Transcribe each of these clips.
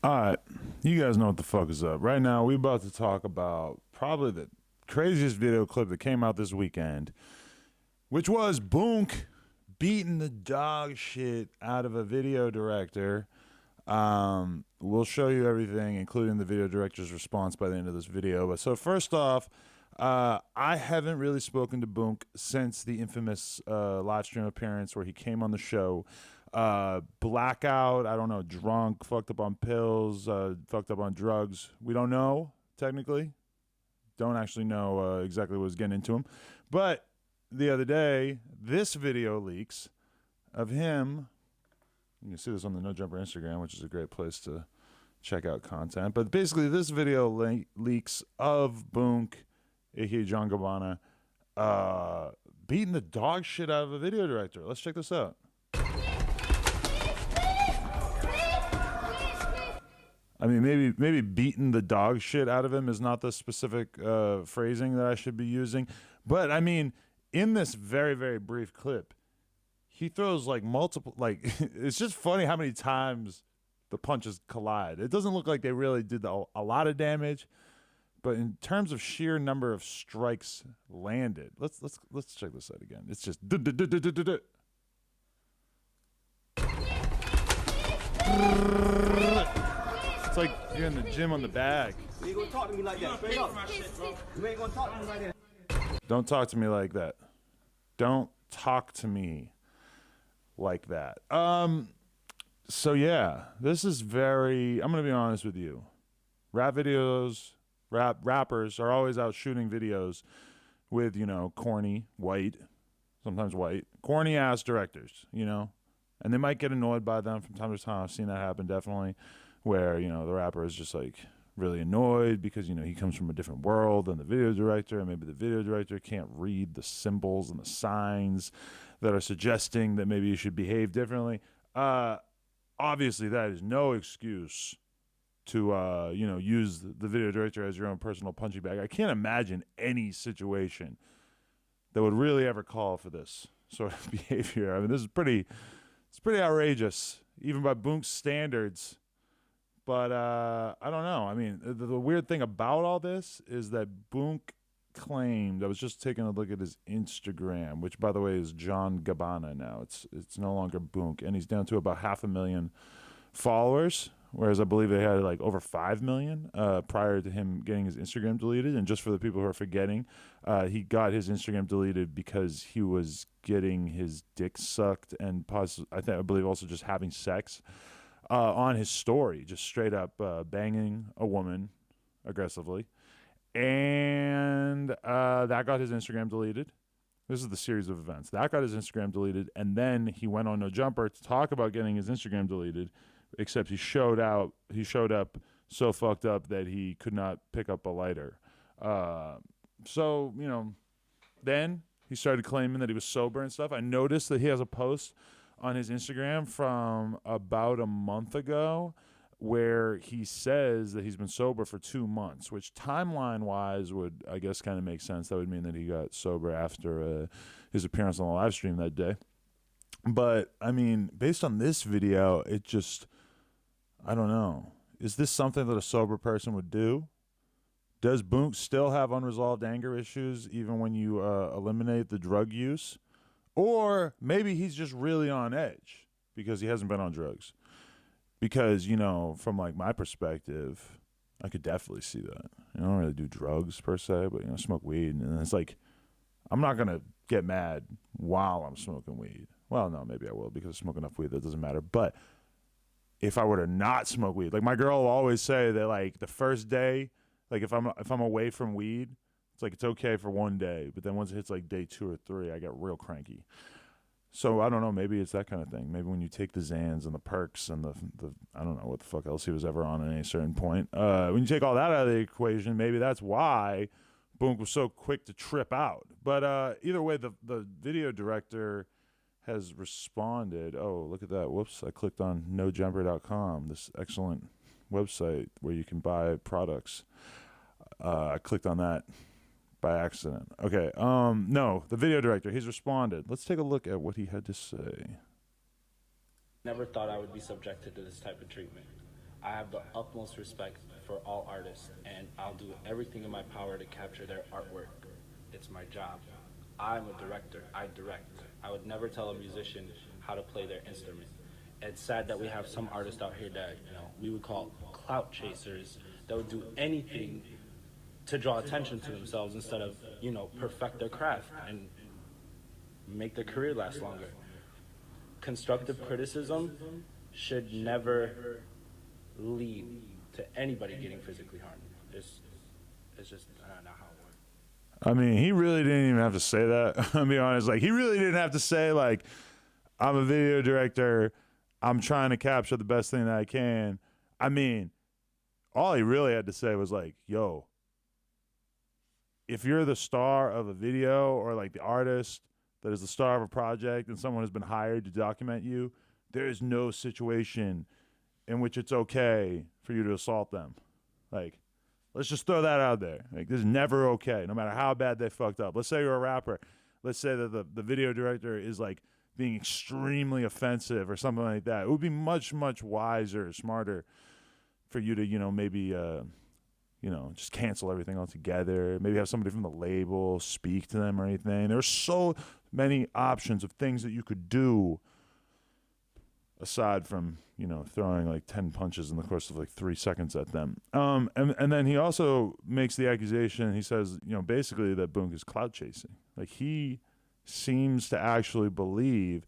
Alright, you guys know what the fuck is up. Right now, we about to talk about probably the craziest video clip that came out this weekend, which was Boonk beating the dog shit out of a video director. We'll show you everything, including the video director's response by the end of this video. But so first off, I haven't really spoken to Boonk since the infamous live stream appearance where he came on the show. Blackout, I don't know, drunk, fucked up on pills, fucked up on drugs. We don't know, technically. Don't actually know exactly what was getting into him. But the other day, this video leaks of him. You can see this on the No Jumper Instagram, which is a great place to check out content. But basically, this video leaks of Boonk, aka John Gabbana, beating the dog shit out of a video director. Let's check this out. I mean, maybe beating the dog shit out of him is not the specific phrasing that I should be using. But, I mean, in this very, very brief clip, he throws, like, multiple, like, it's just funny how many times the punches collide. It doesn't look like they really did a lot of damage, but in terms of sheer number of strikes landed, let's check this out again. It's just it's like you're in the gym on the bag. You ain't gonna talk to me like that, straight up. You ain't gonna talk to me like that. Don't talk to me like that. Don't talk to me like that. So yeah, this is very, I'm gonna be honest with you. Rappers are always out shooting videos with, you know, corny, sometimes white, corny ass directors, you know? And they might get annoyed by them from time to time. I've seen that happen definitely, where, you know, the rapper is just like really annoyed because, you know, he comes from a different world than the video director, and maybe the video director can't read the symbols and the signs that are suggesting that maybe you should behave differently. Obviously, that is no excuse to, you know, use the video director as your own personal punching bag. I can't imagine any situation that would really ever call for this sort of behavior. I mean, this is it's pretty outrageous, even by Boonk's standards. But I don't know. I mean, the weird thing about all this is that Boonk claimed, I was just taking a look at his Instagram, which, by the way, is John Gabbana now. It's no longer Boonk, and he's down to about 500,000 followers, whereas I believe they had like over 5 million prior to him getting his Instagram deleted. And just for the people who are forgetting, he got his Instagram deleted because he was getting his dick sucked and I believe also just having sex on his story, just straight up banging a woman aggressively. And that got his Instagram deleted. This is the series of events. That got his Instagram deleted, and then he went on No Jumper to talk about getting his Instagram deleted, except he showed up so fucked up that he could not pick up a lighter. So, you know, then he started claiming that he was sober and stuff. I noticed that he has a post on his Instagram from about a month ago where he says that he's been sober for 2 months, which timeline-wise would, I guess, kind of make sense. That would mean that he got sober after his appearance on the live stream that day. But, I mean, based on this video, it just, I don't know. Is this something that a sober person would do? Does Boonk still have unresolved anger issues even when you eliminate the drug use? Or maybe he's just really on edge because he hasn't been on drugs. Because, you know, from like my perspective, I could definitely see that. I don't really do drugs per se, but, you know, smoke weed. And it's like, I'm not going to get mad while I'm smoking weed. Well, no, maybe I will because I smoke enough weed that doesn't matter. But if I were to not smoke weed, like my girl will always say that like the first day, like if I'm away from weed, it's like it's okay for one day, but then once it hits like day 2 or 3, I get real cranky. So I don't know, maybe it's that kind of thing. Maybe when you take the Xans and the perks and the I don't know what the fuck else he was ever on at any certain point. When you take all that out of the equation, maybe that's why Boonk was so quick to trip out. But either way, the video director has responded. Oh, look at that. Whoops, I clicked on nojumper.com, this excellent website where you can buy products. I clicked on that by accident. Okay, no, the video director, he's responded. Let's take a look at what he had to say. Never thought I would be subjected to this type of treatment. I have the utmost respect for all artists, and I'll do everything in my power to capture their artwork. It's my job. I'm a director. I direct. I would never tell a musician how to play their instrument. It's sad that we have some artists out here that, we would call clout chasers that would do anything to draw attention to themselves instead of, perfect their craft and make their career last longer. Constructive criticism should never lead to anybody getting physically harmed. It's just not how it works. I mean, he really didn't even have to say that. I'll be honest. Like, he really didn't have to say, like, I'm a video director. I'm trying to capture the best thing that I can. I mean, all he really had to say was, like, yo, if you're the star of a video or, like, the artist that is the star of a project and someone has been hired to document you, there is no situation in which it's okay for you to assault them. Like, let's just throw that out there. Like, this is never okay, no matter how bad they fucked up. Let's say you're a rapper. Let's say that the video director is, like, being extremely offensive or something like that. It would be much, much wiser, smarter for you to, maybe, just cancel everything altogether. Maybe have somebody from the label speak to them or anything. There's so many options of things that you could do aside from, throwing like 10 punches in the course of like 3 seconds at them. And then he also makes the accusation, he says, basically that Boonk is clout chasing. Like, he seems to actually believe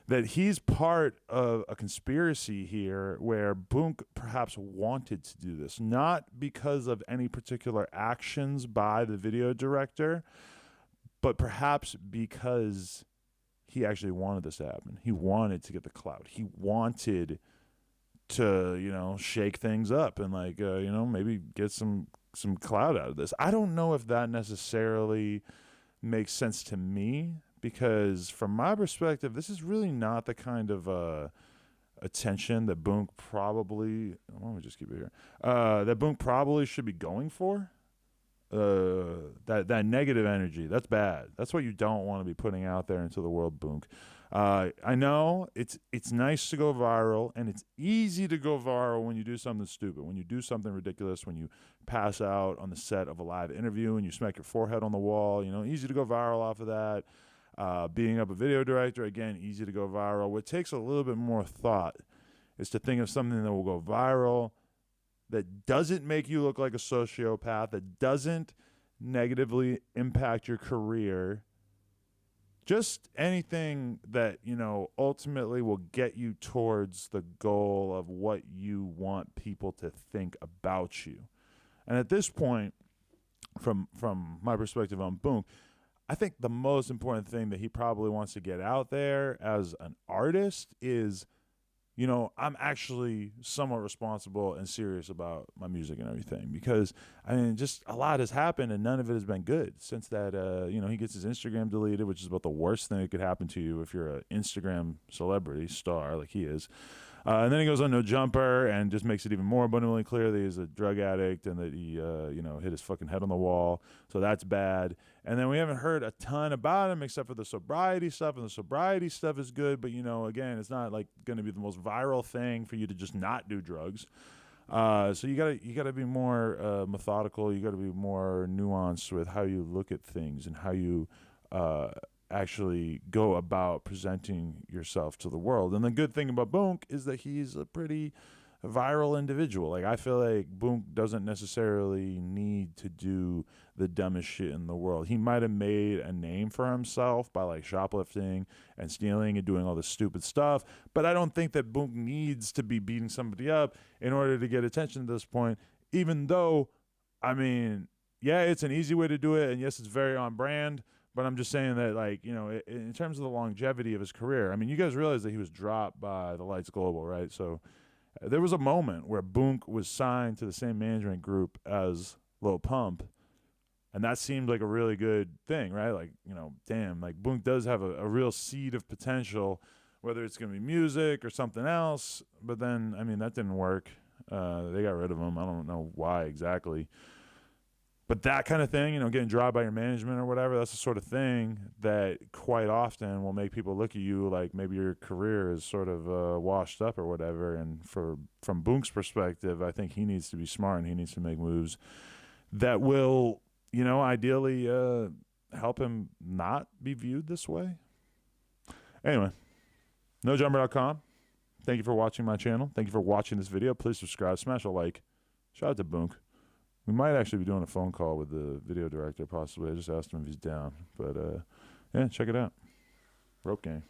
that he's part of a conspiracy here where Boonk perhaps wanted to do this, not because of any particular actions by the video director, but perhaps because he actually wanted this to happen. He wanted to get the clout. He wanted to, shake things up and like, maybe get some clout out of this. I don't know if that necessarily makes sense to me, because from my perspective, this is really not the kind of attention that Boonk probably, why don't we just keep it here, that Boonk probably should be going for. That negative energy, that's bad. That's what you don't want to be putting out there into the world, Boonk. I know it's nice to go viral, and it's easy to go viral when you do something stupid, when you do something ridiculous, when you pass out on the set of a live interview and you smack your forehead on the wall. Easy to go viral off of that. Being up a video director, again, easy to go viral. What takes a little bit more thought is to think of something that will go viral, that doesn't make you look like a sociopath, that doesn't negatively impact your career. Just anything that, ultimately will get you towards the goal of what you want people to think about you. And at this point, from my perspective on Boonk, I think the most important thing that he probably wants to get out there as an artist is, I'm actually somewhat responsible and serious about my music and everything, because just a lot has happened and none of it has been good since that, he gets his Instagram deleted, which is about the worst thing that could happen to you if you're an Instagram celebrity star like he is. And then he goes on No Jumper and just makes it even more abundantly clear that he's a drug addict and that he, hit his fucking head on the wall. So that's bad. And then we haven't heard a ton about him except for the sobriety stuff. And the sobriety stuff is good, but, again, it's not like going to be the most viral thing for you to just not do drugs. So you gotta be more methodical. You gotta be more nuanced with how you look at things and how you actually go about presenting yourself to the world. And the good thing about Boonk is that he's a pretty viral individual. Like, I feel like Boonk doesn't necessarily need to do the dumbest shit in the world. He might have made a name for himself by like shoplifting and stealing and doing all this stupid stuff, but I don't think that Boonk needs to be beating somebody up in order to get attention at this point, even though, yeah, it's an easy way to do it, and yes, it's very on brand. But I'm just saying that, like, in terms of the longevity of his career, you guys realize that he was dropped by the Lights Global, right? So there was a moment where Boonk was signed to the same management group as Lil Pump, and that seemed like a really good thing, right? Like, damn, like Boonk does have a real seed of potential, whether it's going to be music or something else. But then, that didn't work. They got rid of him. I don't know why exactly. But that kind of thing, you know, getting dropped by your management or whatever, that's the sort of thing that quite often will make people look at you like maybe your career is sort of washed up or whatever. And from Boonk's perspective, I think he needs to be smart and he needs to make moves that will, you know, ideally help him not be viewed this way. Anyway, NoJumper.com. Thank you for watching my channel. Thank you for watching this video. Please subscribe, smash a like. Shout out to Boonk. We might actually be doing a phone call with the video director, possibly. I just asked him if he's down. But, yeah, check it out. Rope Gang.